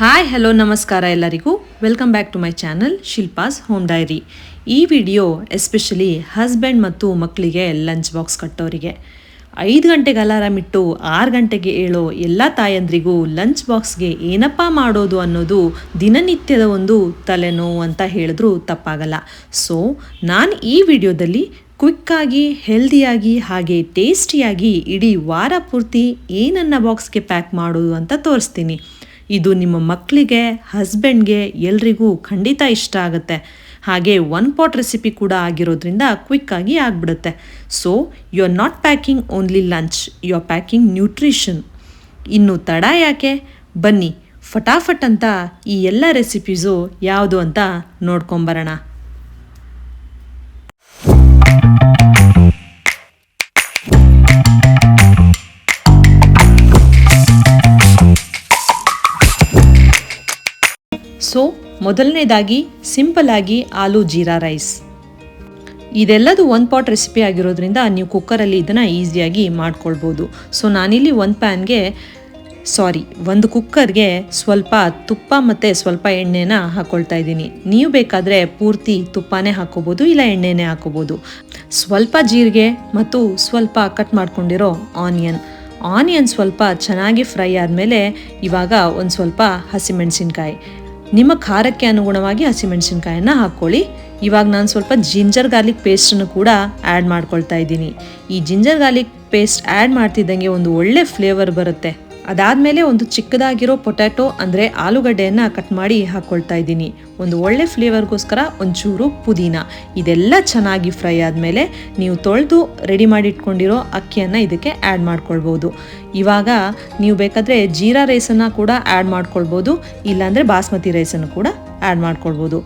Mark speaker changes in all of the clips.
Speaker 1: Hi hello ನಮಸ್ಕಾರ ಎಲ್ಲರಿಗೂ. Welcome back to my channel Shilpa's home diary. ಈ ವಿಡಿಯೋ ಎಸ್ಪೆಷಲಿ ಹಸ್ಬೆಂಡ್ ಮತ್ತು ಮಕ್ಕಳಿಗೆ ಲಂಚ್ ಬಾಕ್ಸ್ ಕಟ್ಟೋರಿಗೆ, 5 ಗಂಟೆಗೆ ಅಲಾರಾಮ್ ಇಟ್ಟು 6 ಗಂಟೆಗೆ ಏಳೋ ಎಲ್ಲ ತಾಯಂದ್ರಿಗೂ ಲಂಚ್ ಬಾಕ್ಸ್ಗೆ ಏನಪ್ಪ ಮಾಡೋದು ಅನ್ನೋದು ದಿನನಿತ್ಯದ ಒಂದು ತಲೆನೋವು ಅಂತ ಹೇಳಿದ್ರೂ ತಪ್ಪಾಗಲ್ಲ. ಸೊ ನಾನು ಈ ವಿಡಿಯೋದಲ್ಲಿ ಕ್ವಿಕ್ಕಾಗಿ, ಹೆಲ್ದಿಯಾಗಿ ಹಾಗೆ ಟೇಸ್ಟಿಯಾಗಿ ಇಡೀ ವಾರ ಪೂರ್ತಿ ಏನನ್ನ ಬಾಕ್ಸ್ಗೆ ಪ್ಯಾಕ್ ಮಾಡೋದು ಅಂತ ತೋರಿಸ್ತೀನಿ. ಇದು ನಿಮ್ಮ ಮಕ್ಕಳಿಗೆ, ಹಸ್ಬೆಂಡ್ಗೆ ಎಲ್ರಿಗೂ ಖಂಡಿತ ಇಷ್ಟ ಆಗುತ್ತೆ. ಹಾಗೆ 1 ಪಾಟ್ ರೆಸಿಪಿ ಕೂಡ ಆಗಿರೋದ್ರಿಂದ ಕ್ವಿಕ್ಕಾಗಿ ಆಗಿಬಿಡುತ್ತೆ. So you are not packing only lunch, you are packing nutrition. ಇನ್ನು ತಡ ಯಾಕೆ, ಬನ್ನಿ ಫಟಾಫಟ್ ಅಂತ ಈ ಎಲ್ಲ ರೆಸಿಪೀಸು ಯಾವುದು ಅಂತ ನೋಡ್ಕೊಂಬರೋಣ. ಸೊ ಮೊದಲನೇದಾಗಿ ಸಿಂಪಲ್ಲಾಗಿ ಆಲೂ ಜೀರಾ ರೈಸ್. ಇದೆಲ್ಲದು 1 ಪಾಟ್ ರೆಸಿಪಿ ಆಗಿರೋದ್ರಿಂದ ನೀವು ಕುಕ್ಕರಲ್ಲಿ ಇದನ್ನು ಈಸಿಯಾಗಿ ಮಾಡ್ಕೊಳ್ಬೋದು. ಸೊ ನಾನಿಲ್ಲಿ ಒಂದು ಕುಕ್ಕರ್ಗೆ ಸ್ವಲ್ಪ ತುಪ್ಪ ಮತ್ತು ಸ್ವಲ್ಪ ಎಣ್ಣೆನ ಹಾಕ್ಕೊಳ್ತಾ ಇದ್ದೀನಿ. ನೀವು ಬೇಕಾದರೆ ಪೂರ್ತಿ ತುಪ್ಪನೇ ಹಾಕ್ಕೋಬೋದು, ಇಲ್ಲ ಎಣ್ಣೆನೇ ಹಾಕ್ಕೋಬೋದು. ಸ್ವಲ್ಪ ಜೀರಿಗೆ ಮತ್ತು ಸ್ವಲ್ಪ ಕಟ್ ಮಾಡ್ಕೊಂಡಿರೋ ಆನಿಯನ್ ಸ್ವಲ್ಪ ಚೆನ್ನಾಗಿ ಫ್ರೈ ಆದಮೇಲೆ ಇವಾಗ ಒಂದು ಸ್ವಲ್ಪ ಹಸಿಮೆಣಸಿನ್ಕಾಯಿ, ನಿಮ್ಮ ಖಾರಕ್ಕೆ ಅನುಗುಣವಾಗಿ ಹಸಿಮೆಣಸಿನ್ಕಾಯನ್ನು ಹಾಕ್ಕೊಳ್ಳಿ. ಇವಾಗ ನಾನು ಸ್ವಲ್ಪ ಜಿಂಜರ್ ಗಾರ್ಲಿಕ್ ಪೇಸ್ಟನ್ನು ಕೂಡ ಆ್ಯಡ್ ಮಾಡ್ಕೊಳ್ತಾ ಇದ್ದೀನಿ. ಈ ಜಿಂಜರ್ ಗಾರ್ಲಿಕ್ ಪೇಸ್ಟ್ ಆ್ಯಡ್ ಮಾಡ್ತಿದ್ದಂಗೆ ಒಂದು ಒಳ್ಳೆ ಫ್ಲೇವರ್ ಬರುತ್ತೆ. ಅದಾದಮೇಲೆ ಒಂದು ಚಿಕ್ಕದಾಗಿರೋ ಪೊಟ್ಯಾಟೊ ಅಂದರೆ ಆಲೂಗಡ್ಡೆಯನ್ನು ಕಟ್ ಮಾಡಿ ಹಾಕ್ಕೊಳ್ತಾ ಇದ್ದೀನಿ. ಒಂದು ಒಳ್ಳೆ ಫ್ಲೇವರ್ಗೋಸ್ಕರ ಒಂಚೂರು ಪುದೀನ. ಇದೆಲ್ಲ ಚೆನ್ನಾಗಿ ಫ್ರೈ ಆದಮೇಲೆ ನೀವು ತೊಳೆದು ರೆಡಿ ಮಾಡಿ ಇಟ್ಕೊಂಡಿರೋ ಅಕ್ಕಿಯನ್ನು ಇದಕ್ಕೆ ಆ್ಯಡ್ ಮಾಡ್ಕೊಳ್ಬೋದು. ಇವಾಗ ನೀವು ಬೇಕಾದರೆ ಜೀರಾ ರೈಸನ್ನು ಕೂಡ ಆ್ಯಡ್ ಮಾಡ್ಕೊಳ್ಬೋದು, ಇಲ್ಲಾಂದರೆ ಬಾಸ್ಮತಿ ರೈಸನ್ನು ಕೂಡ ಆ್ಯಡ್ ಮಾಡ್ಕೊಳ್ಬೋದು.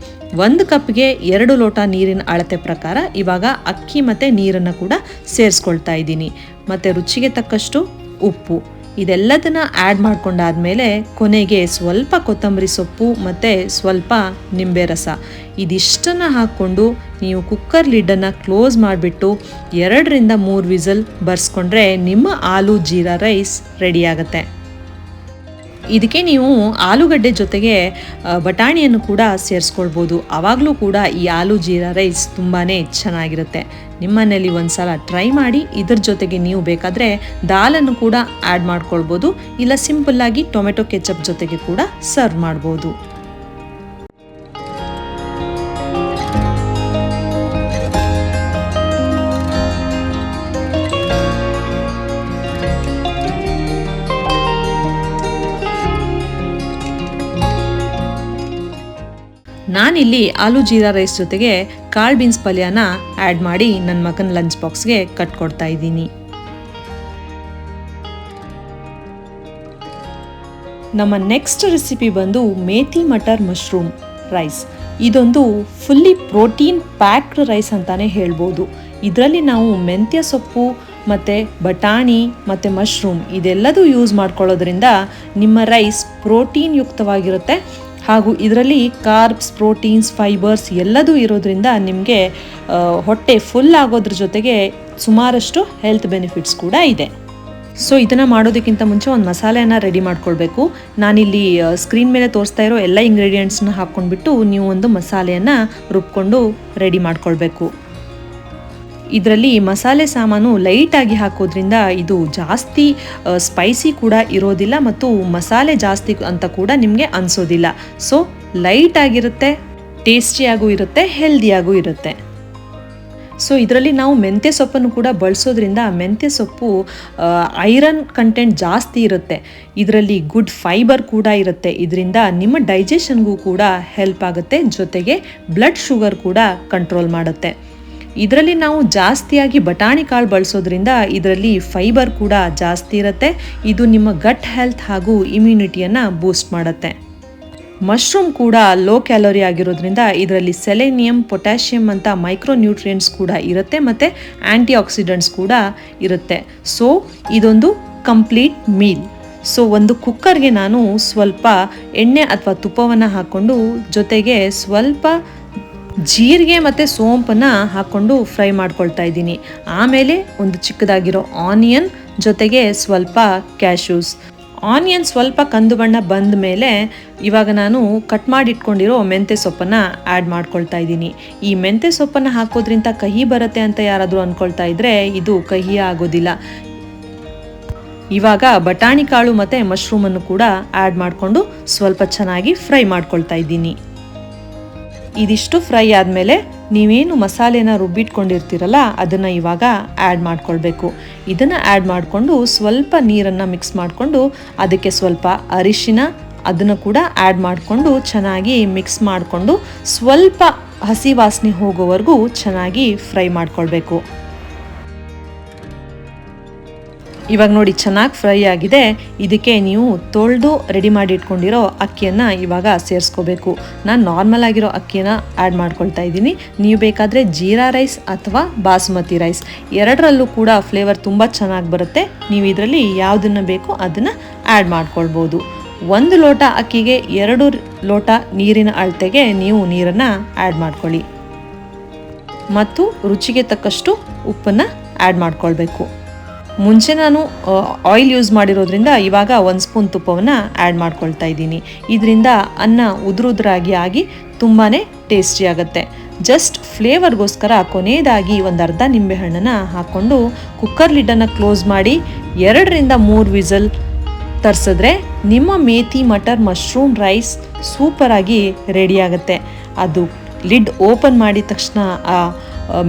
Speaker 1: 1 ಕಪ್ಗೆ 2 ಲೋಟ ನೀರಿನ ಅಳತೆ ಪ್ರಕಾರ ಇವಾಗ ಅಕ್ಕಿ ಮತ್ತು ನೀರನ್ನು ಕೂಡ ಸೇರಿಸ್ಕೊಳ್ತಾ ಇದ್ದೀನಿ. ಮತ್ತು ರುಚಿಗೆ ತಕ್ಕಷ್ಟು ಉಪ್ಪು. ಇದೆಲ್ಲದನ್ನ ಆ್ಯಡ್ ಮಾಡ್ಕೊಂಡಾದ್ಮೇಲೆ ಕೊನೆಗೆ ಸ್ವಲ್ಪ ಕೊತ್ತಂಬರಿ ಸೊಪ್ಪು ಮತ್ತು ಸ್ವಲ್ಪ ನಿಂಬೆ ರಸ, ಇದಿಷ್ಟನ್ನು ಹಾಕ್ಕೊಂಡು ನೀವು ಕುಕ್ಕರ್ ಲಿಡ್ಡನ್ನು ಕ್ಲೋಸ್ ಮಾಡಿಬಿಟ್ಟು 2 ರಿಂದ 3 ವಿಸಲ್ ಬರ್ಸ್ಕೊಂಡ್ರೆ ನಿಮ್ಮ ಆಲೂ ಜೀರಾ ರೈಸ್ ರೆಡಿಯಾಗತ್ತೆ. ಇದಕ್ಕೆ ನೀವು ಆಲೂಗಡ್ಡೆ ಜೊತೆಗೆ ಬಟಾಣಿಯನ್ನು ಕೂಡ ಸೇರಿಸ್ಕೊಳ್ಬೋದು. ಆವಾಗಲೂ ಕೂಡ ಈ ಆಲೂ ಜೀರಾ ರೈಸ್ ತುಂಬಾ ಚೆನ್ನಾಗಿರುತ್ತೆ. ನಿಮ್ಮನೇಲಿ ಒಂದು ಸಲ ಟ್ರೈ ಮಾಡಿ. ಇದ್ರ ಜೊತೆಗೆ ನೀವು ಬೇಕಾದರೆ ದಾಲನ್ನು ಕೂಡ ಆ್ಯಡ್ ಮಾಡ್ಕೊಳ್ಬೋದು, ಇಲ್ಲ ಸಿಂಪಲ್ಲಾಗಿ ಟೊಮೆಟೊ ಕೆಚಪ್ ಜೊತೆಗೆ ಕೂಡ ಸರ್ವ್ ಮಾಡ್ಬೋದು. ನಾನಿಲ್ಲಿ ಆಲೂ ಜೀರಾ ರೈಸ್ ಜೊತೆಗೆ ಕಾಳು ಬೀನ್ಸ್ ಪಲ್ಯನ ಆ್ಯಡ್ ಮಾಡಿ ನನ್ನ ಮಗನ ಲಂಚ್ ಬಾಕ್ಸ್ಗೆ ಕಟ್ಕೊಡ್ತಾ ಇದ್ದೀನಿ. ನಮ್ಮ ನೆಕ್ಸ್ಟ್ ರೆಸಿಪಿ ಬಂದು ಮೇಥಿ ಮಟರ್ ಮಶ್ರೂಮ್ ರೈಸ್. ಇದೊಂದು ಫುಲ್ಲಿ ಪ್ರೋಟೀನ್ ಪ್ಯಾಕ್ಡ್ ರೈಸ್ ಅಂತಾನೆ ಹೇಳ್ಬೋದು. ಇದರಲ್ಲಿ ನಾವು ಮೆಂತ್ಯ ಸೊಪ್ಪು ಮತ್ತು ಬಟಾಣಿ ಮತ್ತು ಮಶ್ರೂಮ್ ಇದೆಲ್ಲದೂ ಯೂಸ್ ಮಾಡ್ಕೊಳ್ಳೋದ್ರಿಂದ ನಿಮ್ಮ ರೈಸ್ ಪ್ರೋಟೀನ್ ಯುಕ್ತವಾಗಿರುತ್ತೆ. ಹಾಗೂ ಇದರಲ್ಲಿ ಕಾರ್ಬ್ಸ್, ಪ್ರೋಟೀನ್ಸ್, ಫೈಬರ್ಸ್ ಎಲ್ಲದೂ ಇರೋದ್ರಿಂದ ನಿಮಗೆ ಹೊಟ್ಟೆ ಫುಲ್ ಆಗೋದ್ರ ಜೊತೆಗೆ ಸುಮಾರಷ್ಟು ಹೆಲ್ತ್ ಬೆನಿಫಿಟ್ಸ್ ಕೂಡ ಇದೆ. ಸೊ ಇದನ್ನು ಮಾಡೋದಕ್ಕಿಂತ ಮುಂಚೆ ಒಂದು ಮಸಾಲೆಯನ್ನು ರೆಡಿ ಮಾಡ್ಕೊಳ್ಬೇಕು. ನಾನಿಲ್ಲಿ ಸ್ಕ್ರೀನ್ ಮೇಲೆ ತೋರಿಸ್ತಾ ಇರೋ ಎಲ್ಲ ಇಂಗ್ರೀಡಿಯೆಂಟ್ಸ್ನ ಹಾಕ್ಕೊಂಡ್ಬಿಟ್ಟು ನೀವು ಒಂದು ಮಸಾಲೆಯನ್ನು ರುಬ್ಕೊಂಡು ರೆಡಿ ಮಾಡ್ಕೊಳ್ಬೇಕು. ಇದರಲ್ಲಿ ಮಸಾಲೆ ಸಾಮಾನು ಲೈಟಾಗಿ ಹಾಕೋದ್ರಿಂದ ಇದು ಜಾಸ್ತಿ ಸ್ಪೈಸಿ ಕೂಡ ಇರೋದಿಲ್ಲ ಮತ್ತು ಮಸಾಲೆ ಜಾಸ್ತಿ ಅಂತ ಕೂಡ ನಿಮಗೆ ಅನಿಸೋದಿಲ್ಲ. ಸೊ ಲೈಟಾಗಿರುತ್ತೆ, ಟೇಸ್ಟಿಯಾಗೂ ಇರುತ್ತೆ, ಹೆಲ್ದಿಯಾಗೂ ಇರುತ್ತೆ. ಸೊ ಇದರಲ್ಲಿ ನಾವು ಮೆಂತ್ಯ ಸೊಪ್ಪನ್ನು ಕೂಡ ಬಳಸೋದ್ರಿಂದ ಮೆಂತ್ಯ ಸೊಪ್ಪು ಐರನ್ ಕಂಟೆಂಟ್ ಜಾಸ್ತಿ ಇರುತ್ತೆ. ಇದರಲ್ಲಿ ಗುಡ್ ಫೈಬರ್ ಕೂಡ ಇರುತ್ತೆ. ಇದರಿಂದ ನಿಮ್ಮ ಡೈಜೆಷನ್ಗೂ ಕೂಡ ಹೆಲ್ಪ್ ಆಗುತ್ತೆ, ಜೊತೆಗೆ ಬ್ಲಡ್ ಶುಗರ್ ಕೂಡ ಕಂಟ್ರೋಲ್ ಮಾಡುತ್ತೆ. ಇದರಲ್ಲಿ ನಾವು ಜಾಸ್ತಿಯಾಗಿ ಬಟಾಣಿ ಕಾಳು ಬಳಸೋದ್ರಿಂದ ಇದರಲ್ಲಿ ಫೈಬರ್ ಕೂಡ ಜಾಸ್ತಿ ಇರುತ್ತೆ. ಇದು ನಿಮ್ಮ ಗಟ್ ಹೆಲ್ತ್ ಹಾಗೂ ಇಮ್ಯುನಿಟಿಯನ್ನು ಬೂಸ್ಟ್ ಮಾಡುತ್ತೆ. ಮಶ್ರೂಮ್ ಕೂಡ ಲೋ ಕ್ಯಾಲೋರಿ ಆಗಿರೋದ್ರಿಂದ ಇದರಲ್ಲಿ ಸೆಲೆನಿಯಂ, ಪೊಟ್ಯಾಷಿಯಂ ಅಂತ ಮೈಕ್ರೋ ನ್ಯೂಟ್ರಿಯೆಂಟ್ಸ್ ಕೂಡ ಇರುತ್ತೆ ಮತ್ತು ಆ್ಯಂಟಿ ಆಕ್ಸಿಡೆಂಟ್ಸ್ ಕೂಡ ಇರುತ್ತೆ. ಸೊ ಇದೊಂದು ಕಂಪ್ಲೀಟ್ ಮೀಲ್. ಸೊ ಒಂದು ಕುಕ್ಕರ್ಗೆ ನಾನು ಸ್ವಲ್ಪ ಎಣ್ಣೆ ಅಥವಾ ತುಪ್ಪವನ್ನು ಹಾಕ್ಕೊಂಡು ಜೊತೆಗೆ ಸ್ವಲ್ಪ ಜೀರಿಗೆ ಮತ್ತು ಸೋಂಪನ್ನು ಹಾಕ್ಕೊಂಡು ಫ್ರೈ ಮಾಡ್ಕೊಳ್ತಾ ಇದ್ದೀನಿ. ಆಮೇಲೆ ಒಂದು ಚಿಕ್ಕದಾಗಿರೋ ಆನಿಯನ್ ಜೊತೆಗೆ ಸ್ವಲ್ಪ ಕ್ಯಾಶ್ಯೂಸ್, ಆನಿಯನ್ ಸ್ವಲ್ಪ ಕಂದು ಬಣ್ಣ ಬಂದ ಮೇಲೆ ಇವಾಗ ನಾನು ಕಟ್ ಮಾಡಿ ಇಟ್ಕೊಂಡಿರೋ ಮೆಂತ್ಯ ಸೊಪ್ಪನ್ನು ಆ್ಯಡ್ ಮಾಡ್ಕೊಳ್ತಾ ಇದ್ದೀನಿ. ಈ ಮೆಂತ್ಯ ಸೊಪ್ಪನ್ನು ಹಾಕೋದ್ರಿಂದ ಕಹಿ ಬರುತ್ತೆ ಅಂತ ಯಾರಾದರೂ ಅಂದ್ಕೊಳ್ತಾ ಇದ್ದರೆ ಇದು ಕಹಿ ಆಗೋದಿಲ್ಲ. ಇವಾಗ ಬಟಾಣಿ ಕಾಳು ಮತ್ತು ಮಶ್ರೂಮನ್ನು ಕೂಡ ಆ್ಯಡ್ ಮಾಡಿಕೊಂಡು ಸ್ವಲ್ಪ ಚೆನ್ನಾಗಿ ಫ್ರೈ ಮಾಡ್ಕೊಳ್ತಾ ಇದ್ದೀನಿ. ಇದಿಷ್ಟು ಫ್ರೈ ಆದಮೇಲೆ ನೀವೇನು ಮಸಾಲೆನ ರುಬ್ಬಿಟ್ಕೊಂಡಿರ್ತೀರಲ್ಲ ಅದನ್ನು ಇವಾಗ ಆ್ಯಡ್ ಮಾಡ್ಕೊಳ್ಬೇಕು. ಇದನ್ನು ಆ್ಯಡ್ ಮಾಡಿಕೊಂಡು ಸ್ವಲ್ಪ ನೀರನ್ನು ಮಿಕ್ಸ್ ಮಾಡಿಕೊಂಡು ಅದಕ್ಕೆ ಸ್ವಲ್ಪ ಅರಿಶಿನ ಅದನ್ನು ಕೂಡ ಆ್ಯಡ್ ಮಾಡಿಕೊಂಡು ಚೆನ್ನಾಗಿ ಮಿಕ್ಸ್ ಮಾಡಿಕೊಂಡು ಸ್ವಲ್ಪ ಹಸಿ ವಾಸನೆ ಹೋಗೋವರೆಗೂ ಚೆನ್ನಾಗಿ ಫ್ರೈ ಮಾಡ್ಕೊಳ್ಬೇಕು. ಇವಾಗ ನೋಡಿ ಚೆನ್ನಾಗಿ ಫ್ರೈ ಆಗಿದೆ. ಇದಕ್ಕೆ ನೀವು ತೊಳೆದು ರೆಡಿ ಮಾಡಿ ಇಟ್ಕೊಂಡಿರೋ ಅಕ್ಕಿಯನ್ನು ಇವಾಗ ಸೇರಿಸ್ಕೋಬೇಕು. ನಾನು ನಾರ್ಮಲ್ ಆಗಿರೋ ಅಕ್ಕಿಯನ್ನು ಆ್ಯಡ್ ಮಾಡ್ಕೊಳ್ತಾ ಇದ್ದೀನಿ. ನೀವು ಬೇಕಾದರೆ ಜೀರಾ ರೈಸ್ ಅಥವಾ ಬಾಸುಮತಿ ರೈಸ್ ಎರಡರಲ್ಲೂ ಕೂಡ ಫ್ಲೇವರ್ ತುಂಬ ಚೆನ್ನಾಗಿ ಬರುತ್ತೆ. ನೀವು ಇದರಲ್ಲಿ ಯಾವುದನ್ನು ಬೇಕೋ ಅದನ್ನು ಆ್ಯಡ್ ಮಾಡ್ಕೊಳ್ಬೋದು. 1 ಲೋಟ ಅಕ್ಕಿಗೆ 2 ಲೋಟ ನೀರಿನ ಅಳತೆಗೆ ನೀವು ನೀರನ್ನು ಆ್ಯಡ್ ಮಾಡ್ಕೊಳ್ಳಿ ಮತ್ತು ರುಚಿಗೆ ತಕ್ಕಷ್ಟು ಉಪ್ಪನ್ನು ಆ್ಯಡ್ ಮಾಡ್ಕೊಳ್ಬೇಕು. ಮುಂಚೆ ನಾನು ಆಯಿಲ್ ಯೂಸ್ ಮಾಡಿರೋದ್ರಿಂದ ಇವಾಗ 1 ಸ್ಪೂನ್ ತುಪ್ಪವನ್ನು ಆ್ಯಡ್ ಮಾಡ್ಕೊಳ್ತಾ ಇದ್ದೀನಿ. ಇದರಿಂದ ಅನ್ನ ಉದುರುದ್ರಾಗಿ ಆಗಿ ತುಂಬಾ ಟೇಸ್ಟಿ ಆಗುತ್ತೆ. ಜಸ್ಟ್ ಫ್ಲೇವರ್ಗೋಸ್ಕರ ಕೊನೆಯದಾಗಿ ಒಂದು ಅರ್ಧ ನಿಂಬೆಹಣ್ಣನ್ನು ಹಾಕ್ಕೊಂಡು ಕುಕ್ಕರ್ ಲಿಡ್ಡನ್ನು ಕ್ಲೋಸ್ ಮಾಡಿ 2 ರಿಂದ 3 ವಿಸಲ್ ತರಿಸಿದ್ರೆ ನಿಮ್ಮ ಮೇಥಿ ಮಟರ್ ಮಶ್ರೂಮ್ ರೈಸ್ ಸೂಪರಾಗಿ ರೆಡಿ ಆಗುತ್ತೆ. ಅದು ಲಿಡ್ ಓಪನ್ ಮಾಡಿದ ತಕ್ಷಣ ಆ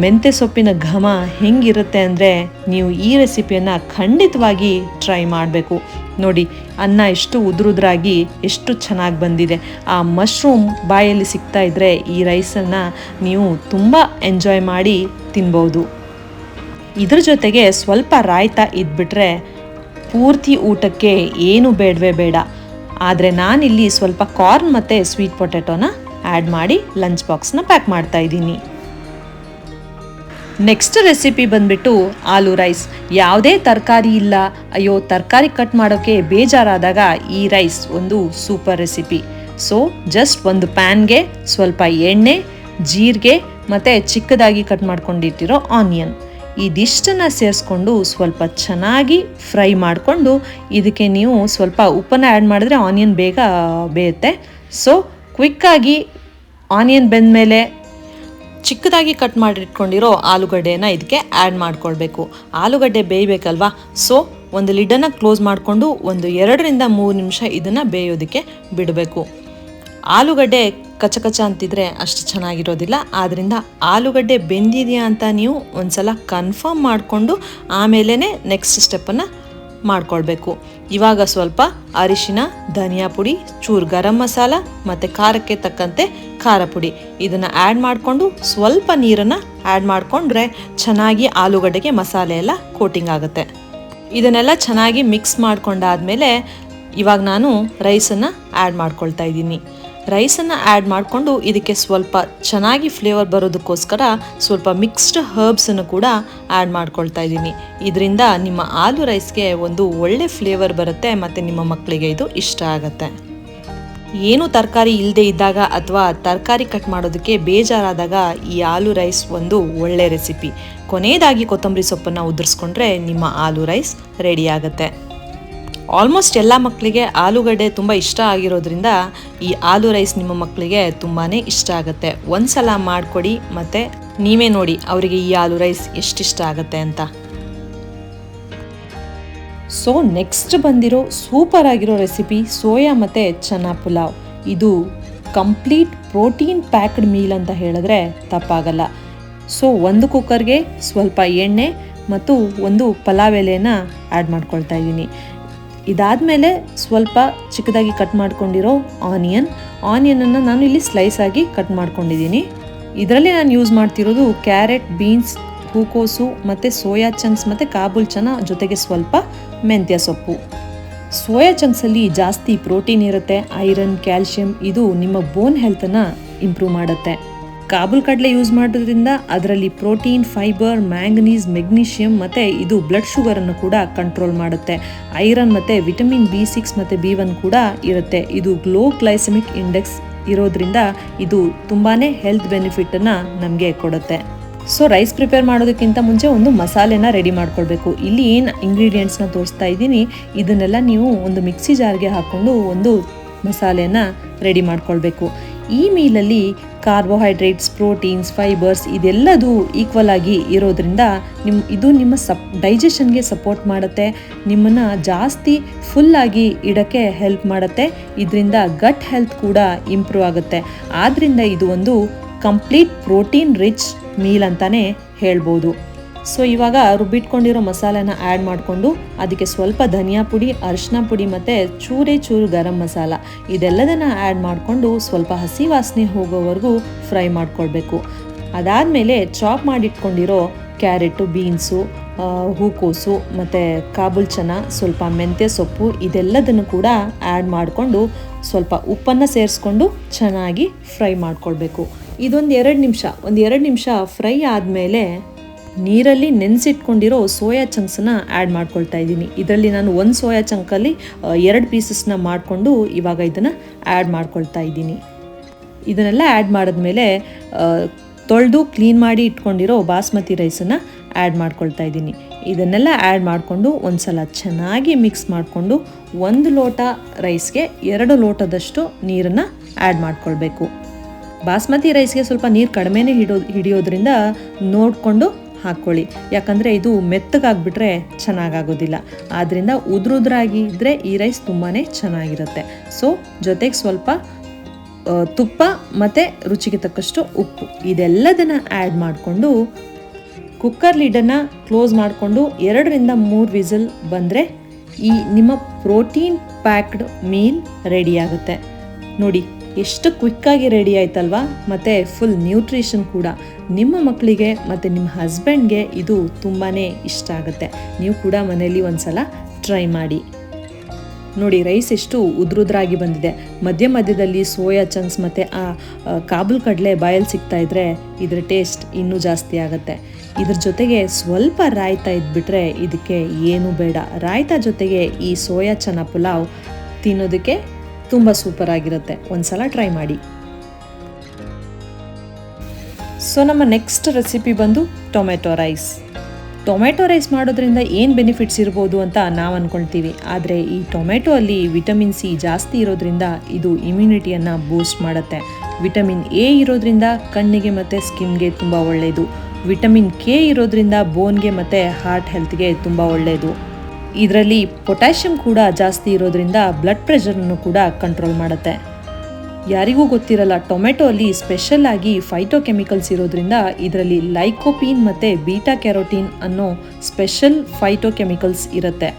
Speaker 1: ಮೆಂತ್ಯ ಸೊಪ್ಪಿನ ಘಮ ಹೆಂಗಿರುತ್ತೆ ಅಂದರೆ ನೀವು ಈ ರೆಸಿಪಿಯನ್ನು ಖಂಡಿತವಾಗಿ ಟ್ರೈ ಮಾಡಬೇಕು. ನೋಡಿ ಅನ್ನ ಎಷ್ಟು ಉದುರುದ್ರಾಗಿ ಎಷ್ಟು ಚೆನ್ನಾಗಿ ಬಂದಿದೆ. ಆ ಮಶ್ರೂಮ್ ಬಾಯಲ್ಲಿ ಸಿಗ್ತಾ ಇದ್ದರೆ ಈ ರೈಸನ್ನು ನೀವು ತುಂಬ ಎಂಜಾಯ್ ಮಾಡಿ ತಿನ್ಬೋದು. ಇದ್ರ ಜೊತೆಗೆ ಸ್ವಲ್ಪ ರಾಯ್ತ ಇದ್ಬಿಟ್ರೆ ಪೂರ್ತಿ ಊಟಕ್ಕೆ ಏನು ಬೇಡವೇ ಬೇಡ. ಆದರೆ ನಾನಿಲ್ಲಿ ಸ್ವಲ್ಪ ಕಾರ್ನ್ ಮತ್ತು ಸ್ವೀಟ್ ಪೊಟ್ಯಾಟೋನ ಆ್ಯಡ್ ಮಾಡಿ ಲಂಚ್ ಬಾಕ್ಸ್ನ ಪ್ಯಾಕ್ ಮಾಡ್ತಾ ಇದ್ದೀನಿ. ನೆಕ್ಸ್ಟ್ ರೆಸಿಪಿ ಬಂದ್ಬಿಟ್ಟು ಆಲೂ ರೈಸ್. ಯಾವುದೇ ತರಕಾರಿ ಇಲ್ಲ, ಅಯ್ಯೋ ತರಕಾರಿ ಕಟ್ ಮಾಡೋಕ್ಕೆ ಬೇಜಾರಾದಾಗ ಈ ರೈಸ್ ಒಂದು ಸೂಪರ್ ರೆಸಿಪಿ. ಸೊ ಜಸ್ಟ್ ಒಂದು ಪ್ಯಾನ್ಗೆ ಸ್ವಲ್ಪ ಎಣ್ಣೆ, ಜೀರಿಗೆ ಮತ್ತು ಚಿಕ್ಕದಾಗಿ ಕಟ್ ಮಾಡ್ಕೊಂಡಿಟ್ಟಿರೋ ಆನಿಯನ್ ಇದಿಷ್ಟನ್ನು ಸೇರಿಸ್ಕೊಂಡು ಸ್ವಲ್ಪ ಚೆನ್ನಾಗಿ ಫ್ರೈ ಮಾಡಿಕೊಂಡು ಇದಕ್ಕೆ ನೀವು ಸ್ವಲ್ಪ ಉಪ್ಪನ್ನು ಆ್ಯಡ್ ಮಾಡಿದ್ರೆ ಆನಿಯನ್ ಬೇಗ ಬೇಯುತ್ತೆ. ಸೊ ಕ್ವಿಕ್ಕಾಗಿ ಆನಿಯನ್ ಬೆಂದಮೇಲೆ ಚಿಕ್ಕದಾಗಿ ಕಟ್ ಮಾಡಿಟ್ಕೊಂಡಿರೋ ಆಲೂಗಡ್ಡೆನ ಇದಕ್ಕೆ ಆ್ಯಡ್ ಮಾಡ್ಕೊಳ್ಬೇಕು. ಆಲೂಗಡ್ಡೆ ಬೇಯಬೇಕಲ್ವಾ, ಸೊ ಒಂದು ಲಿಡ್ಡನ್ನು ಕ್ಲೋಸ್ ಮಾಡಿಕೊಂಡು ಒಂದು 2 ರಿಂದ 3 ನಿಮಿಷ ಇದನ್ನು ಬೇಯೋದಕ್ಕೆ ಬಿಡಬೇಕು. ಆಲೂಗಡ್ಡೆ ಕಚಕಚ ಅಂತಿದ್ರೆ ಅಷ್ಟು ಚೆನ್ನಾಗಿರೋದಿಲ್ಲ. ಆದ್ದರಿಂದ ಆಲೂಗಡ್ಡೆ ಬೆಂದಿದೆಯಾ ಅಂತ ನೀವು ಒಂದ್ಸಲ ಕನ್ಫರ್ಮ್ ಮಾಡಿಕೊಂಡು ಆಮೇಲೆ ನೆಕ್ಸ್ಟ್ ಸ್ಟೆಪ್ಪನ್ನು ಮಾಡ್ಕೊಳ್ಬೇಕು. ಇವಾಗ ಸ್ವಲ್ಪ ಅರಿಶಿನ, ಧನಿಯಾ ಪುಡಿ, ಚೂರು ಗರಂ ಮಸಾಲ ಮತ್ತು ಖಾರಕ್ಕೆ ತಕ್ಕಂತೆ ಖಾರ ಪುಡಿ ಇದನ್ನು ಆ್ಯಡ್ ಮಾಡಿಕೊಂಡು ಸ್ವಲ್ಪ ನೀರನ್ನು ಆ್ಯಡ್ ಮಾಡಿಕೊಂಡ್ರೆ ಚೆನ್ನಾಗಿ ಆಲೂಗಡ್ಡೆಗೆ ಮಸಾಲೆ ಎಲ್ಲ ಕೋಟಿಂಗ್ ಆಗುತ್ತೆ. ಇದನ್ನೆಲ್ಲ ಚೆನ್ನಾಗಿ ಮಿಕ್ಸ್ ಮಾಡ್ಕೊಂಡಾದ್ಮೇಲೆ ಇವಾಗ ನಾನು ರೈಸನ್ನು ಆ್ಯಡ್ ಮಾಡ್ಕೊಳ್ತಾ ಇದ್ದೀನಿ. ರೈಸನ್ನು ಆ್ಯಡ್ ಮಾಡಿಕೊಂಡು ಇದಕ್ಕೆ ಸ್ವಲ್ಪ ಚೆನ್ನಾಗಿ ಫ್ಲೇವರ್ ಬರೋದಕ್ಕೋಸ್ಕರ ಸ್ವಲ್ಪ ಮಿಕ್ಸ್ಡ್ ಹರ್ಬ್ಸನ್ನು ಕೂಡ ಆ್ಯಡ್ ಮಾಡ್ಕೊಳ್ತಾ ಇದ್ದೀನಿ. ಇದರಿಂದ ನಿಮ್ಮ ಆಲೂ ರೈಸ್ಗೆ ಒಂದು ಒಳ್ಳೆ ಫ್ಲೇವರ್ ಬರುತ್ತೆ ಮತ್ತು ನಿಮ್ಮ ಮಕ್ಕಳಿಗೆ ಇದು ಇಷ್ಟ ಆಗುತ್ತೆ. ಏನು ತರಕಾರಿ ಇಲ್ಲದೆ ಇದ್ದಾಗ ಅಥವಾ ತರಕಾರಿ ಕಟ್ ಮಾಡೋದಕ್ಕೆ ಬೇಜಾರಾದಾಗ ಈ ಆಲೂ ರೈಸ್ ಒಂದು ಒಳ್ಳೆ ರೆಸಿಪಿ. ಕೊನೆಯದಾಗಿ ಕೊತ್ತಂಬರಿ ಸೊಪ್ಪನ್ನು ಉದುರಿಸ್ಕೊಂಡ್ರೆ ನಿಮ್ಮ ಆಲೂ ರೈಸ್ ರೆಡಿ ಆಗುತ್ತೆ. ಆಲ್ಮೋಸ್ಟ್ ಎಲ್ಲ ಮಕ್ಕಳಿಗೆ ಆಲೂಗಡ್ಡೆ ತುಂಬ ಇಷ್ಟ ಆಗಿರೋದ್ರಿಂದ ಈ ಆಲೂ ರೈಸ್ ನಿಮ್ಮ ಮಕ್ಕಳಿಗೆ ತುಂಬಾ ಇಷ್ಟ ಆಗುತ್ತೆ. ಒಂದ್ಸಲ ಮಾಡಿಕೊಡಿ ಮತ್ತು ನೀವೇ ನೋಡಿ ಅವರಿಗೆ ಈ ಆಲೂ ರೈಸ್ ಎಷ್ಟಿಷ್ಟ ಆಗುತ್ತೆ ಅಂತ. ಸೊ ನೆಕ್ಸ್ಟ್ ಬಂದಿರೋ ಸೂಪರ್ ಆಗಿರೋ ರೆಸಿಪಿ ಸೋಯಾ ಮತ್ತು ಚನಾ ಪುಲಾವ್. ಇದು ಕಂಪ್ಲೀಟ್ ಪ್ರೋಟೀನ್ ಪ್ಯಾಕ್ಡ್ ಮೀಲ್ ಅಂತ ಹೇಳಿದ್ರೆ ತಪ್ಪಾಗಲ್ಲ. ಸೊ ಒಂದು ಕುಕ್ಕರ್ಗೆ ಸ್ವಲ್ಪ ಎಣ್ಣೆ ಮತ್ತು ಒಂದು ಪಲಾವ್ ಎಲೆನ ಆ್ಯಡ್ ಮಾಡ್ಕೊಳ್ತಾ ಇದ್ದೀನಿ. ಇದಾದಮೇಲೆ ಸ್ವಲ್ಪ ಚಿಕ್ಕದಾಗಿ ಕಟ್ ಮಾಡ್ಕೊಂಡಿರೋ ಆನಿಯನನ್ನು ನಾನು ಇಲ್ಲಿ ಸ್ಲೈಸ್ ಆಗಿ ಕಟ್ ಮಾಡ್ಕೊಂಡಿದ್ದೀನಿ. ಇದರಲ್ಲಿ ನಾನು ಯೂಸ್ ಮಾಡ್ತಿರೋದು ಕ್ಯಾರೆಟ್, ಬೀನ್ಸ್, ಹೂಕೋಸು ಮತ್ತು ಸೋಯಾ ಚಂಕ್ಸ್ ಮತ್ತು ಕಾಬೂಲ್ ಚನಾ ಜೊತೆಗೆ ಸ್ವಲ್ಪ ಮೆಂತ್ಯ ಸೊಪ್ಪು. ಸೋಯಾ ಚಂಕ್ಸಲ್ಲಿ ಜಾಸ್ತಿ ಪ್ರೋಟೀನ್ ಇರುತ್ತೆ, ಐರನ್, ಕ್ಯಾಲ್ಶಿಯಂ. ಇದು ನಿಮ್ಮ ಬೋನ್ ಹೆಲ್ತನ್ನು ಇಂಪ್ರೂವ್ ಮಾಡುತ್ತೆ. ಕಾಬೂಲ್ ಕಡಲೆ ಯೂಸ್ ಮಾಡೋದ್ರಿಂದ ಅದರಲ್ಲಿ ಪ್ರೋಟೀನ್, ಫೈಬರ್, ಮ್ಯಾಂಗನೀಸ್, ಮೆಗ್ನೀಷಿಯಂ ಮತ್ತು ಇದು ಬ್ಲಡ್ ಶುಗರನ್ನು ಕೂಡ ಕಂಟ್ರೋಲ್ ಮಾಡುತ್ತೆ. ಐರನ್ ಮತ್ತು ವಿಟಮಿನ್ B6 ಮತ್ತು B1 ಕೂಡ ಇರುತ್ತೆ. ಇದು ಲೋ ಗ್ಲೈಸೆಮಿಕ್ ಇಂಡೆಕ್ಸ್ ಇರೋದ್ರಿಂದ ಇದು ತುಂಬಾ ಹೆಲ್ತ್ ಬೆನಿಫಿಟನ್ನು ನಮಗೆ ಕೊಡುತ್ತೆ. ಸೊ ರೈಸ್ ಪ್ರಿಪೇರ್ ಮಾಡೋದಕ್ಕಿಂತ ಮುಂಚೆ ಒಂದು ಮಸಾಲೆನ ರೆಡಿ ಮಾಡ್ಕೊಳ್ಬೇಕು. ಇಲ್ಲಿ ಏನು ಇಂಗ್ರೀಡಿಯೆಂಟ್ಸ್ನ ತೋರಿಸ್ತಾ ಇದ್ದೀನಿ ಇದನ್ನೆಲ್ಲ ನೀವು ಒಂದು ಮಿಕ್ಸಿ ಜಾರ್ಗೆ ಹಾಕ್ಕೊಂಡು ಒಂದು ಮಸಾಲೆನ ರೆಡಿ ಮಾಡ್ಕೊಳ್ಬೇಕು. ಈ ಮೀಲಲ್ಲಿ ಕಾರ್ಬೋಹೈಡ್ರೇಟ್ಸ್, ಪ್ರೋಟೀನ್ಸ್, ಫೈಬರ್ಸ್ ಇದೆಲ್ಲದು ಈಕ್ವಲ್ ಆಗಿ ಇರೋದ್ರಿಂದ ಇದು ನಿಮ್ಮ ಡೈಜೆಷನ್ಗೆ ಸಪೋರ್ಟ್ ಮಾಡುತ್ತೆ, ನಿಮ್ಮನ್ನು ಜಾಸ್ತಿ ಫುಲ್ಲಾಗಿ ಇಡೋಕ್ಕೆ ಹೆಲ್ಪ್ ಮಾಡುತ್ತೆ. ಇದರಿಂದ ಗಟ್ ಹೆಲ್ತ್ ಕೂಡ ಇಂಪ್ರೂವ್ ಆಗುತ್ತೆ. ಆದ್ದರಿಂದ ಇದು ಒಂದು ಕಂಪ್ಲೀಟ್ ಪ್ರೋಟೀನ್ ರಿಚ್ ಮೀಲ್ ಅಂತಲೇ ಹೇಳ್ಬೋದು. ಸೊ ಇವಾಗ ರುಬ್ಬಿಟ್ಕೊಂಡಿರೋ ಮಸಾಲೆನ ಆ್ಯಡ್ ಮಾಡಿಕೊಂಡು ಅದಕ್ಕೆ ಸ್ವಲ್ಪ ಧನಿಯಾ ಪುಡಿ, ಅರಿಶಿನ ಪುಡಿ ಮತ್ತು ಚೂರು ಗರಂ ಮಸಾಲ ಇದೆಲ್ಲದನ್ನು ಆ್ಯಡ್ ಮಾಡಿಕೊಂಡು ಸ್ವಲ್ಪ ಹಸಿ ವಾಸನೆ ಹೋಗೋವರೆಗೂ ಫ್ರೈ ಮಾಡ್ಕೊಳ್ಬೇಕು. ಅದಾದಮೇಲೆ ಚಾಪ್ ಮಾಡಿಟ್ಕೊಂಡಿರೋ ಕ್ಯಾರೆಟು, ಬೀನ್ಸು, ಹೂಕೋಸು ಮತ್ತು ಕಾಬೂಲ್ ಚನಾ, ಸ್ವಲ್ಪ ಮೆಂತ್ಯ ಸೊಪ್ಪು ಇದೆಲ್ಲದನ್ನು ಕೂಡ ಆ್ಯಡ್ ಮಾಡಿಕೊಂಡು ಸ್ವಲ್ಪ ಉಪ್ಪನ್ನು ಸೇರಿಸ್ಕೊಂಡು ಚೆನ್ನಾಗಿ ಫ್ರೈ ಮಾಡ್ಕೊಳ್ಬೇಕು. ಇದೊಂದು 2 ನಿಮಿಷ ಫ್ರೈ ಆದಮೇಲೆ ನೀರಲ್ಲಿ ನೆನೆಸಿಟ್ಕೊಂಡಿರೋ ಸೋಯಾ ಚಂಕ್ಸನ್ನ ಆ್ಯಡ್ ಮಾಡ್ಕೊಳ್ತಾ ಇದ್ದೀನಿ. ಇದರಲ್ಲಿ ನಾನು ಒಂದು ಸೋಯಾ ಚಂಕಲ್ಲಿ 2 ಪೀಸಸ್ನ ಮಾಡಿಕೊಂಡು ಇವಾಗ ಇದನ್ನು ಆ್ಯಡ್ ಮಾಡ್ಕೊಳ್ತಾ ಇದ್ದೀನಿ. ಇದನ್ನೆಲ್ಲ ಆ್ಯಡ್ ಮಾಡಿದ್ಮೇಲೆ ತೊಳೆದು ಕ್ಲೀನ್ ಮಾಡಿ ಇಟ್ಕೊಂಡಿರೋ ಬಾಸ್ಮತಿ ರೈಸನ್ನು ಆ್ಯಡ್ ಮಾಡ್ಕೊಳ್ತಾ ಇದ್ದೀನಿ. ಇದನ್ನೆಲ್ಲ ಆ್ಯಡ್ ಮಾಡಿಕೊಂಡು ಒಂದು ಸಲ ಚೆನ್ನಾಗಿ ಮಿಕ್ಸ್ ಮಾಡಿಕೊಂಡು 1 ಲೋಟ ರೈಸ್ಗೆ 2 ಲೋಟದಷ್ಟು ನೀರನ್ನು ಆ್ಯಡ್ ಮಾಡ್ಕೊಳ್ಬೇಕು. ಬಾಸ್ಮತಿ ರೈಸ್ಗೆ ಸ್ವಲ್ಪ ನೀರು ಕಡಿಮೆನೇ ಹಿಡಿಯೋದ್ರಿಂದ ನೋಡಿಕೊಂಡು ಹಾಕ್ಕೊಳ್ಳಿ, ಯಾಕಂದರೆ ಇದು ಮೆತ್ತಗಾಗ್ಬಿಟ್ರೆ ಚೆನ್ನಾಗಾಗೋದಿಲ್ಲ. ಆದ್ದರಿಂದ ಉದ್ರಾಗಿ ಇದ್ದರೆ ಈ ರೈಸ್ ತುಂಬಾ ಚೆನ್ನಾಗಿರುತ್ತೆ. ಸೊ ಜೊತೆಗೆ ಸ್ವಲ್ಪ ತುಪ್ಪ ಮತ್ತು ರುಚಿಗೆ ತಕ್ಕಷ್ಟು ಉಪ್ಪು ಇದೆಲ್ಲದನ್ನು ಆ್ಯಡ್ ಮಾಡಿಕೊಂಡು ಕುಕ್ಕರ್ ಲಿಡನ್ನು ಕ್ಲೋಸ್ ಮಾಡಿಕೊಂಡು 2-3 ವಿಸಿಲ್ ಬಂದರೆ ಈ ನಿಮ್ಮ ಪ್ರೋಟೀನ್ ಪ್ಯಾಕ್ಡ್ ಮೀಲ್ ರೆಡಿಯಾಗುತ್ತೆ. ನೋಡಿ ಎಷ್ಟು ಕ್ವಿಕ್ಕಾಗಿ ರೆಡಿ ಆಯ್ತಲ್ವಾ, ಮತ್ತು ಫುಲ್ ನ್ಯೂಟ್ರಿಷನ್ ಕೂಡ. ನಿಮ್ಮ ಮಕ್ಕಳಿಗೆ ಮತ್ತು ನಿಮ್ಮ ಹಸ್ಬೆಂಡ್ಗೆ ಇದು ತುಂಬಾ ಇಷ್ಟ ಆಗುತ್ತೆ. ನೀವು ಕೂಡ ಮನೆಯಲ್ಲಿ ಒಂದು ಸಲ ಟ್ರೈ ಮಾಡಿ ನೋಡಿ. ರೈಸ್ ಎಷ್ಟು ಉದ್ರಾಗಿ ಬಂದಿದೆ. ಮಧ್ಯದಲ್ಲಿ ಸೋಯಾ ಚಂಕ್ಸ್ ಮತ್ತು ಆ ಕಾಬೂಲ್ ಕಡಲೆ ಬಾಯಲ್ಲಿ ಸಿಗ್ತಾ ಇದ್ರೆ ಇದರ ಟೇಸ್ಟ್ ಇನ್ನೂ ಜಾಸ್ತಿ ಆಗುತ್ತೆ. ಇದ್ರ ಜೊತೆಗೆ ಸ್ವಲ್ಪ ರಾಯ್ತಾ ಇದ್ಬಿಟ್ರೆ ಇದಕ್ಕೆ ಏನೂ ಬೇಡ. ರಾಯ್ತಾ ಜೊತೆಗೆ ಈ ಸೋಯಾ ಚನಾ ಪುಲಾವ್ ತಿನ್ನೋದಕ್ಕೆ ತುಂಬ ಸೂಪರ್ ಆಗಿರುತ್ತೆ. ಒಂದ್ಸಲ ಟ್ರೈ ಮಾಡಿ. ಸೊ ನಮ್ಮ ನೆಕ್ಸ್ಟ್ ರೆಸಿಪಿ ಬಂದು ಟೊಮೆಟೊ ರೈಸ್. ಟೊಮೆಟೊ ರೈಸ್ ಮಾಡೋದ್ರಿಂದ ಏನು ಬೆನಿಫಿಟ್ಸ್ ಇರ್ಬೋದು ಅಂತ ನಾವು ಅಂದ್ಕೊಳ್ತೀವಿ. ಆದರೆ ಈ ಟೊಮೆಟೊ ಅಲ್ಲಿ ವಿಟಮಿನ್ ಸಿ ಜಾಸ್ತಿ ಇರೋದ್ರಿಂದ ಇದು ಇಮ್ಯುನಿಟಿಯನ್ನು ಬೂಸ್ಟ್ ಮಾಡುತ್ತೆ. ವಿಟಮಿನ್ ಎ ಇರೋದ್ರಿಂದ ಕಣ್ಣಿಗೆ ಮತ್ತು ಸ್ಕಿನ್ಗೆ ತುಂಬ ಒಳ್ಳೆಯದು. ವಿಟಮಿನ್ ಕೆ ಇರೋದ್ರಿಂದ ಬೋನ್ಗೆ ಮತ್ತು ಹಾರ್ಟ್ ಹೆಲ್ತ್ಗೆ ತುಂಬ ಒಳ್ಳೆಯದು. ಇದರಲ್ಲಿ ಪೊಟ್ಯಾಷಿಯಂ ಕೂಡ ಜಾಸ್ತಿ ಇರೋದ್ರಿಂದ ಬ್ಲಡ್ ಪ್ರೆಷರನ್ನು ಕೂಡ ಕಂಟ್ರೋಲ್ ಮಾಡುತ್ತೆ. ಯಾರಿಗೂ ಗೊತ್ತಿರಲ್ಲ, ಟೊಮೆಟೊ ಅಲ್ಲಿ ಸ್ಪೆಷಲ್ ಆಗಿ ಫೈಟೋಕೆಮಿಕಲ್ಸ್ ಇರೋದ್ರಿಂದ ಇದರಲ್ಲಿ ಲೈಕೋಪೀನ್ ಮತ್ತು ಬೀಟಾ ಕ್ಯಾರೋಟೀನ್ ಅನ್ನೋ ಸ್ಪೆಷಲ್ ಫೈಟೋಕೆಮಿಕಲ್ಸ್ ಇರುತ್ತೆ.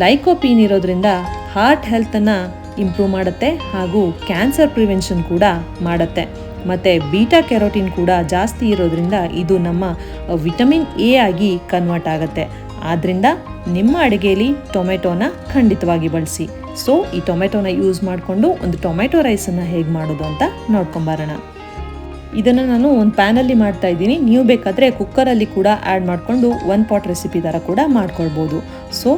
Speaker 1: ಲೈಕೋಪೀನ್ ಇರೋದ್ರಿಂದ ಹಾರ್ಟ್ ಹೆಲ್ತನ್ನು ಇಂಪ್ರೂವ್ ಮಾಡುತ್ತೆ ಹಾಗೂ ಕ್ಯಾನ್ಸರ್ ಪ್ರಿವೆನ್ಷನ್ ಕೂಡ ಮಾಡುತ್ತೆ. ಮತ್ತು ಬೀಟಾ ಕ್ಯಾರೋಟೀನ್ ಕೂಡ ಜಾಸ್ತಿ ಇರೋದ್ರಿಂದ ಇದು ನಮ್ಮ ವಿಟಮಿನ್ ಎ ಆಗಿ ಕನ್ವರ್ಟ್ ಆಗುತ್ತೆ. ಆದ್ದರಿಂದ ನಿಮ್ಮ ಅಡುಗೆಯಲ್ಲಿ ಟೊಮೆಟೊನ ಖಂಡಿತವಾಗಿ ಬಳಸಿ. ಸೊ ಈ ಟೊಮೆಟೊನ ಯೂಸ್ ಮಾಡಿಕೊಂಡು ಒಂದು ಟೊಮೆಟೊ ರೈಸನ್ನು ಹೇಗೆ ಮಾಡೋದು ಅಂತ ನೋಡ್ಕೊಂಬರೋಣ. ಇದನ್ನು ನಾನು ಒಂದು ಪ್ಯಾನಲ್ಲಿ ಮಾಡ್ತಾ ಇದ್ದೀನಿ. ನೀವು ಬೇಕಾದರೆ ಕುಕ್ಕರಲ್ಲಿ ಕೂಡ ಆ್ಯಡ್ ಮಾಡಿಕೊಂಡು 1 ಪಾಟ್ ರೆಸಿಪಿ ಥರ ಕೂಡ ಮಾಡ್ಕೊಳ್ಬೋದು. ಸೊ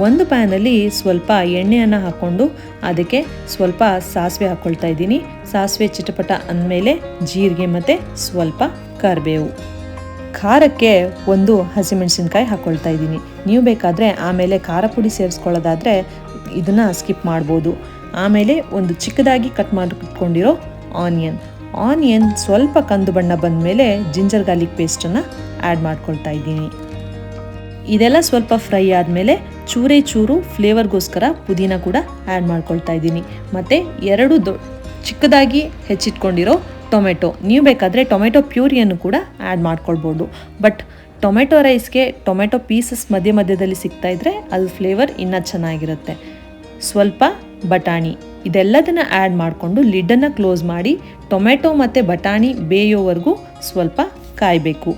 Speaker 1: ಒಂದು ಪ್ಯಾನಲ್ಲಿ ಸ್ವಲ್ಪ ಎಣ್ಣೆಯನ್ನು ಹಾಕ್ಕೊಂಡು ಅದಕ್ಕೆ ಸ್ವಲ್ಪ ಸಾಸಿವೆ ಹಾಕ್ಕೊಳ್ತಾ ಇದ್ದೀನಿ. ಸಾಸಿವೆ ಚಿಟಪಟ ಅಂದಮೇಲೆ ಜೀರಿಗೆ ಮತ್ತು ಸ್ವಲ್ಪ ಕರಿಬೇವು. ಖಾರಕ್ಕೆ 1 ಹಸಿಮೆಣಸಿನ್ಕಾಯಿ ಹಾಕ್ಕೊಳ್ತಾ ಇದ್ದೀನಿ. ನೀವು ಬೇಕಾದರೆ ಆಮೇಲೆ ಖಾರ ಪುಡಿ ಸೇರಿಸ್ಕೊಳ್ಳೋದಾದರೆ ಇದನ್ನು ಸ್ಕಿಪ್ ಮಾಡ್ಬೋದು. ಆಮೇಲೆ ಒಂದು ಚಿಕ್ಕದಾಗಿ ಕಟ್ ಮಾಡಿಟ್ಕೊಂಡಿರೋ ಆನಿಯನ್ ಸ್ವಲ್ಪ ಕಂದು ಬಣ್ಣ ಬಂದ ಮೇಲೆ ಜಿಂಜರ್ ಗಾರ್ಲಿಕ್ ಪೇಸ್ಟನ್ನು ಆ್ಯಡ್ ಮಾಡ್ಕೊಳ್ತಾ ಇದ್ದೀನಿ. ಇದೆಲ್ಲ ಸ್ವಲ್ಪ ಫ್ರೈ ಆದಮೇಲೆ ಚೂರು ಫ್ಲೇವರ್ಗೋಸ್ಕರ ಪುದೀನ ಕೂಡ ಆ್ಯಡ್ ಮಾಡ್ಕೊಳ್ತಾ ಇದ್ದೀನಿ. ಮತ್ತು 2 ಚಿಕ್ಕದಾಗಿ ಹೆಚ್ಚಿಟ್ಕೊಂಡಿರೋ ಟೊಮೆಟೊ, ನೀವು ಬೇಕಾದರೆ ಟೊಮೆಟೊ ಪ್ಯೂರಿಯನ್ನು ಕೂಡ ಆ್ಯಡ್ ಮಾಡ್ಕೊಳ್ಬೋದು. ಬಟ್ ಟೊಮೆಟೊ ರೈಸ್ಗೆ ಟೊಮೆಟೊ ಪೀಸಸ್ ಮಧ್ಯದಲ್ಲಿ ಸಿಗ್ತಾ ಇದ್ದರೆ ಅದು ಫ್ಲೇವರ್ ಇನ್ನೂ ಚೆನ್ನಾಗಿರುತ್ತೆ. ಸ್ವಲ್ಪ ಬಟಾಣಿ ಇದೆಲ್ಲದನ್ನು ಆ್ಯಡ್ ಮಾಡಿಕೊಂಡು ಲಿಡ್ಡನ್ನು ಕ್ಲೋಸ್ ಮಾಡಿ ಟೊಮೆಟೊ ಮತ್ತು ಬಟಾಣಿ ಬೇಯೋವರೆಗೂ ಸ್ವಲ್ಪ ಕಾಯಬೇಕು.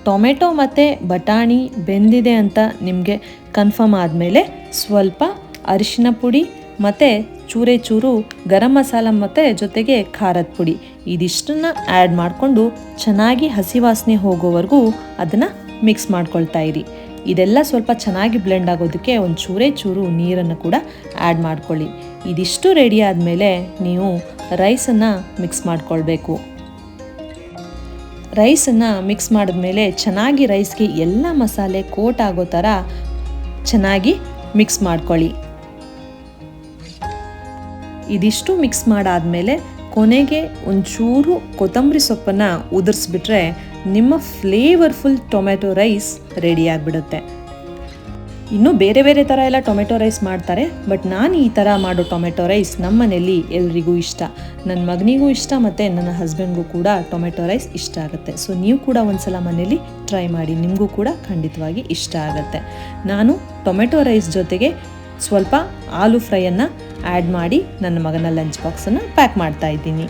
Speaker 1: ಟೊಮೆಟೊ ಮತ್ತು ಬಟಾಣಿ ಬೆಂದಿದೆ ಅಂತ ನಿಮಗೆ ಕನ್ಫರ್ಮ್ ಆದಮೇಲೆ ಸ್ವಲ್ಪ ಅರಿಶಿನ ಪುಡಿ ಮತ್ತು ಚೂರು ಗರಂ ಮಸಾಲ ಮತ್ತು ಜೊತೆಗೆ ಖಾರದ ಪುಡಿ ಇದಿಷ್ಟನ್ನು ಆ್ಯಡ್ ಮಾಡಿಕೊಂಡು ಚೆನ್ನಾಗಿ ಹಸಿ ವಾಸನೆ ಹೋಗೋವರೆಗೂ ಅದನ್ನು ಮಿಕ್ಸ್ ಮಾಡ್ಕೊಳ್ತಾ ಇರಿ. ಇದೆಲ್ಲ ಸ್ವಲ್ಪ ಚೆನ್ನಾಗಿ ಬ್ಲೆಂಡ್ ಆಗೋದಕ್ಕೆ ಒಂದು ಚೂರು ನೀರನ್ನು ಕೂಡ ಆ್ಯಡ್ ಮಾಡ್ಕೊಳ್ಳಿ. ಇದಿಷ್ಟು ರೆಡಿ ಆದಮೇಲೆ ನೀವು ರೈಸನ್ನು ಮಿಕ್ಸ್ ಮಾಡ್ಕೊಳ್ಬೇಕು. ರೈಸನ್ನು ಮಿಕ್ಸ್ ಮಾಡಿದ್ಮೇಲೆ ಚೆನ್ನಾಗಿ ರೈಸ್ಗೆ ಎಲ್ಲ ಮಸಾಲೆ ಕೋಟ್ ಆಗೋ ಥರ ಚೆನ್ನಾಗಿ ಮಿಕ್ಸ್ ಮಾಡ್ಕೊಳ್ಳಿ. ಇದಿಷ್ಟು ಮಿಕ್ಸ್ ಮಾಡಾದಮೇಲೆ ಕೊನೆಗೆ ಒಂಚೂರು ಕೊತ್ತಂಬರಿ ಸೊಪ್ಪನ್ನು ಉದುರಿಸ್ಬಿಟ್ರೆ ನಿಮ್ಮ ಫ್ಲೇವರ್ಫುಲ್ ಟೊಮೆಟೊ ರೈಸ್ ರೆಡಿ ಆಗಿಬಿಡುತ್ತೆ. ಇನ್ನೂ ಬೇರೆ ಬೇರೆ ಥರ ಎಲ್ಲ ಟೊಮೆಟೊ ರೈಸ್ ಮಾಡ್ತಾರೆ, ಬಟ್ ನಾನು ಈ ಥರ ಮಾಡೋ ಟೊಮೆಟೊ ರೈಸ್ ನಮ್ಮ ಮನೇಲಿ ಎಲ್ರಿಗೂ ಇಷ್ಟ. ನನ್ನ ಮಗನಿಗೂ ಇಷ್ಟ ಮತ್ತು ನನ್ನ ಹಸ್ಬೆಂಡ್ಗೂ ಕೂಡ ಟೊಮೆಟೊ ರೈಸ್ ಇಷ್ಟ ಆಗುತ್ತೆ. ಸೊ ನೀವು ಕೂಡ ಒಂದ್ಸಲ ಮನೇಲಿ ಟ್ರೈ ಮಾಡಿ, ನಿಮಗೂ ಕೂಡ ಖಂಡಿತವಾಗಿ ಇಷ್ಟ ಆಗುತ್ತೆ. ನಾನು ಟೊಮೆಟೊ ರೈಸ್ ಜೊತೆಗೆ ಸ್ವಲ್ಪ ಆಲೂ ಫ್ರೈಯನ್ನು ಆ್ಯಡ್ ಮಾಡಿ ನನ್ನ ಮಗನ ಲಂಚ್ ಬಾಕ್ಸನ್ನು ಪ್ಯಾಕ್ ಮಾಡ್ತಾ ಇದ್ದೀನಿ.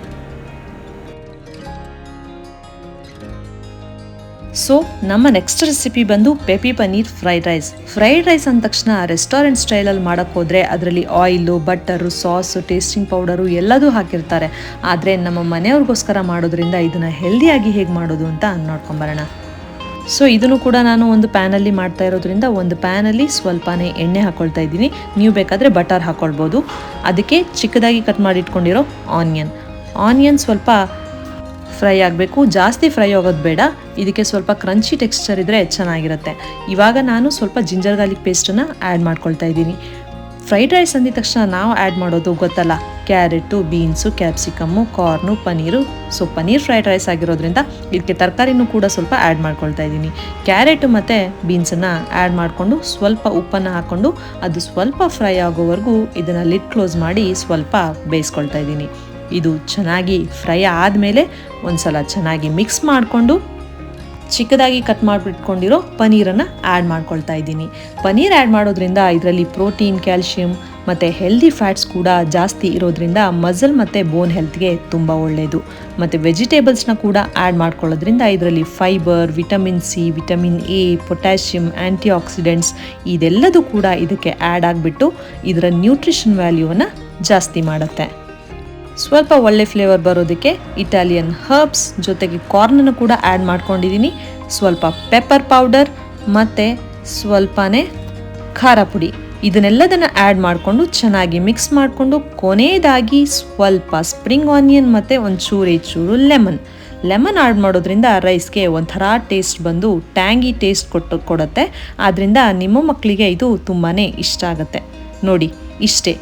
Speaker 1: ಸೊ ನಮ್ಮ ನೆಕ್ಸ್ಟ್ ರೆಸಿಪಿ ಬಂದು peppy paneer fried rice. Fried rice ಅಂದ ತಕ್ಷಣ ರೆಸ್ಟೋರೆಂಟ್ ಸ್ಟೈಲಲ್ಲಿ ಮಾಡೋಕ್ಕೆ ಹೋದರೆ ಅದರಲ್ಲಿ oil, butter, sauce, tasting powder ಎಲ್ಲದೂ ಹಾಕಿರ್ತಾರೆ. ಆದರೆ ನಮ್ಮ ಮನೆಯವ್ರಿಗೋಸ್ಕರ ಮಾಡೋದ್ರಿಂದ ಇದನ್ನು ಹೆಲ್ದಿಯಾಗಿ ಹೇಗೆ ಮಾಡೋದು ಅಂತ ನೋಡ್ಕೊಂಬರೋಣ. ಸೊ ಇದನ್ನು ಕೂಡ ನಾನು ಒಂದು ಪ್ಯಾನಲ್ಲಿ ಮಾಡ್ತಾ ಇರೋದ್ರಿಂದ ಒಂದು ಪ್ಯಾನಲ್ಲಿ ಸ್ವಲ್ಪನೇ ಎಣ್ಣೆ ಹಾಕ್ಕೊಳ್ತಾ ಇದ್ದೀನಿ. ನೀವು ಬೇಕಾದರೆ ಬಟರ್ ಹಾಕ್ಕೊಳ್ಬೋದು. ಅದಕ್ಕೆ ಚಿಕ್ಕದಾಗಿ ಕಟ್ ಮಾಡಿ ಇಟ್ಕೊಂಡಿರೋ ಆನಿಯನ್ ಸ್ವಲ್ಪ ಫ್ರೈ ಆಗಬೇಕು, ಜಾಸ್ತಿ ಫ್ರೈ ಆಗೋದು ಬೇಡ. ಇದಕ್ಕೆ ಸ್ವಲ್ಪ ಕ್ರಂಚಿ ಟೆಕ್ಸ್ಚರ್ ಇದ್ದರೆ ಚೆನ್ನಾಗಿರುತ್ತೆ. ಇವಾಗ ನಾನು ಸ್ವಲ್ಪ ಜಿಂಜರ್ ಗಾರ್ಲಿಕ್ ಪೇಸ್ಟನ್ನು ಆ್ಯಡ್ ಮಾಡ್ಕೊಳ್ತಾ ಇದ್ದೀನಿ. ಫ್ರೈಡ್ ರೈಸ್ ಅಂದಿದ ತಕ್ಷಣ ನಾವು ಆ್ಯಡ್ ಮಾಡೋದು ಗೊತ್ತಲ್ಲ, carrot, beans, capsicum, corn, paneer. So paneer fried rice ಆಗಿರೋದ್ರಿಂದ ಇದಕ್ಕೆ ತರಕಾರಿನೂ ಕೂಡ ಸ್ವಲ್ಪ ಆ್ಯಡ್ ಮಾಡ್ಕೊಳ್ತಾ ಇದ್ದೀನಿ. ಕ್ಯಾರೆಟು ಮತ್ತು ಬೀನ್ಸನ್ನು ಆ್ಯಡ್ ಮಾಡಿಕೊಂಡು ಸ್ವಲ್ಪ ಉಪ್ಪನ್ನು ಹಾಕ್ಕೊಂಡು ಅದು ಸ್ವಲ್ಪ ಫ್ರೈ ಆಗೋವರೆಗೂ ಇದನ್ನು ಲಿಡ್ ಕ್ಲೋಸ್ ಮಾಡಿ ಸ್ವಲ್ಪ ಬೇಯಿಸ್ಕೊಳ್ತಾ ಇದ್ದೀನಿ. ಇದು ಚೆನ್ನಾಗಿ ಫ್ರೈ ಆದಮೇಲೆ ಒಂದ್ಸಲ ಚೆನ್ನಾಗಿ ಮಿಕ್ಸ್ ಮಾಡಿಕೊಂಡು ಚಿಕ್ಕದಾಗಿ ಕಟ್ ಮಾಡಿಬಿಟ್ಕೊಂಡಿರೋ ಪನ್ನೀರನ್ನು ಆ್ಯಡ್ ಮಾಡ್ಕೊಳ್ತಾ ಇದ್ದೀನಿ. ಪನ್ನೀರ್ ಆ್ಯಡ್ ಮಾಡೋದ್ರಿಂದ ಇದರಲ್ಲಿ ಪ್ರೋಟೀನ್, ಕ್ಯಾಲ್ಶಿಯಂ ಮತ್ತು ಹೆಲ್ದಿ ಫ್ಯಾಟ್ಸ್ ಕೂಡ ಜಾಸ್ತಿ ಇರೋದ್ರಿಂದ ಮಸಲ್ ಮತ್ತು ಬೋನ್ ಹೆಲ್ತ್ಗೆ ತುಂಬ ಒಳ್ಳೆಯದು. ಮತ್ತು ವೆಜಿಟೇಬಲ್ಸ್ನ ಕೂಡ ಆ್ಯಡ್ ಮಾಡ್ಕೊಳ್ಳೋದ್ರಿಂದ ಇದರಲ್ಲಿ fibre, vitamin C, vitamin A, potassium, antioxidants ಇದೆಲ್ಲದೂ ಕೂಡ ಇದಕ್ಕೆ ಆ್ಯಡ್ ಆಗಿಬಿಟ್ಟು ಇದರ ನ್ಯೂಟ್ರಿಷನ್ ವ್ಯಾಲ್ಯೂವನ್ನು ಜಾಸ್ತಿ ಮಾಡುತ್ತೆ. ಸ್ವಲ್ಪ ಒಳ್ಳೆ ಫ್ಲೇವರ್ ಬರೋದಕ್ಕೆ ಇಟಾಲಿಯನ್ ಹರ್ಬ್ಸ್ ಜೊತೆಗೆ ಕಾರ್ನನ್ನು ಕೂಡ ಆ್ಯಡ್ ಮಾಡ್ಕೊಂಡಿದ್ದೀನಿ. ಸ್ವಲ್ಪ ಪೆಪ್ಪರ್ ಪೌಡರ್ ಮತ್ತು ಸ್ವಲ್ಪನೇ ಖಾರ ಪುಡಿ ಇದನ್ನೆಲ್ಲದನ್ನು ಆ್ಯಡ್ ಮಾಡಿಕೊಂಡು ಚೆನ್ನಾಗಿ ಮಿಕ್ಸ್ ಮಾಡಿಕೊಂಡು ಕೊನೆಯದಾಗಿ ಸ್ವಲ್ಪ ಸ್ಪ್ರಿಂಗ್ ಆನಿಯನ್ ಮತ್ತು ಒಂಚೂರು ಲೆಮನ್ ಆ್ಯಡ್ ಮಾಡೋದ್ರಿಂದ ರೈಸ್ಗೆ ಒಂಥರ ಟೇಸ್ಟ್ ಬಂದು ಟ್ಯಾಂಗಿ ಟೇಸ್ಟ್ ಕೊಡುತ್ತೆ. ಆದ್ದರಿಂದ ನಿಮ್ಮ ಮಕ್ಕಳಿಗೆ ಇದು ತುಂಬಾ ಇಷ್ಟ ಆಗುತ್ತೆ. ನೋಡಿ ಇಷ್ಟೇ,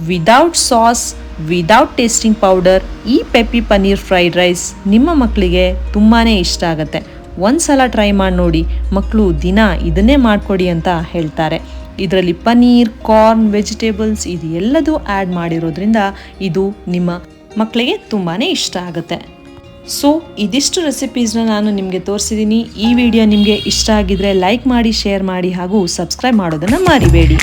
Speaker 1: without sauce, without tasting powder, ಈ ಪೆಪ್ಪಿ ಪನ್ನೀರ್ ಫ್ರೈಡ್ ರೈಸ್ ನಿಮ್ಮ ಮಕ್ಕಳಿಗೆ ತುಂಬಾ ಇಷ್ಟ ಆಗುತ್ತೆ. ಒಂದು ಸಲ ಟ್ರೈ ಮಾಡಿ ನೋಡಿ, ಮಕ್ಕಳು ದಿನ ಇದನ್ನೇ ಮಾಡಿಕೊಡಿ ಅಂತ ಹೇಳ್ತಾರೆ. ಇದರಲ್ಲಿ ಪನ್ನೀರ್, ಕಾರ್ನ್, ವೆಜಿಟೇಬಲ್ಸ್ ಇದು ಎಲ್ಲದೂ ಆ್ಯಡ್ ಮಾಡಿರೋದ್ರಿಂದ ಇದು ನಿಮ್ಮ ಮಕ್ಕಳಿಗೆ ತುಂಬಾ ಇಷ್ಟ ಆಗುತ್ತೆ. ಸೊ ಇದಿಷ್ಟು ರೆಸಿಪೀಸ್ನ ನಾನು ನಿಮಗೆ ತೋರಿಸಿದ್ದೀನಿ. ಈ ವಿಡಿಯೋ ನಿಮಗೆ ಇಷ್ಟ ಆಗಿದ್ರೆ ಲೈಕ್ ಮಾಡಿ, ಶೇರ್ ಮಾಡಿ ಹಾಗೂ ಸಬ್ಸ್ಕ್ರೈಬ್ ಮಾಡೋದನ್ನು ಮರಿಬೇಡಿ.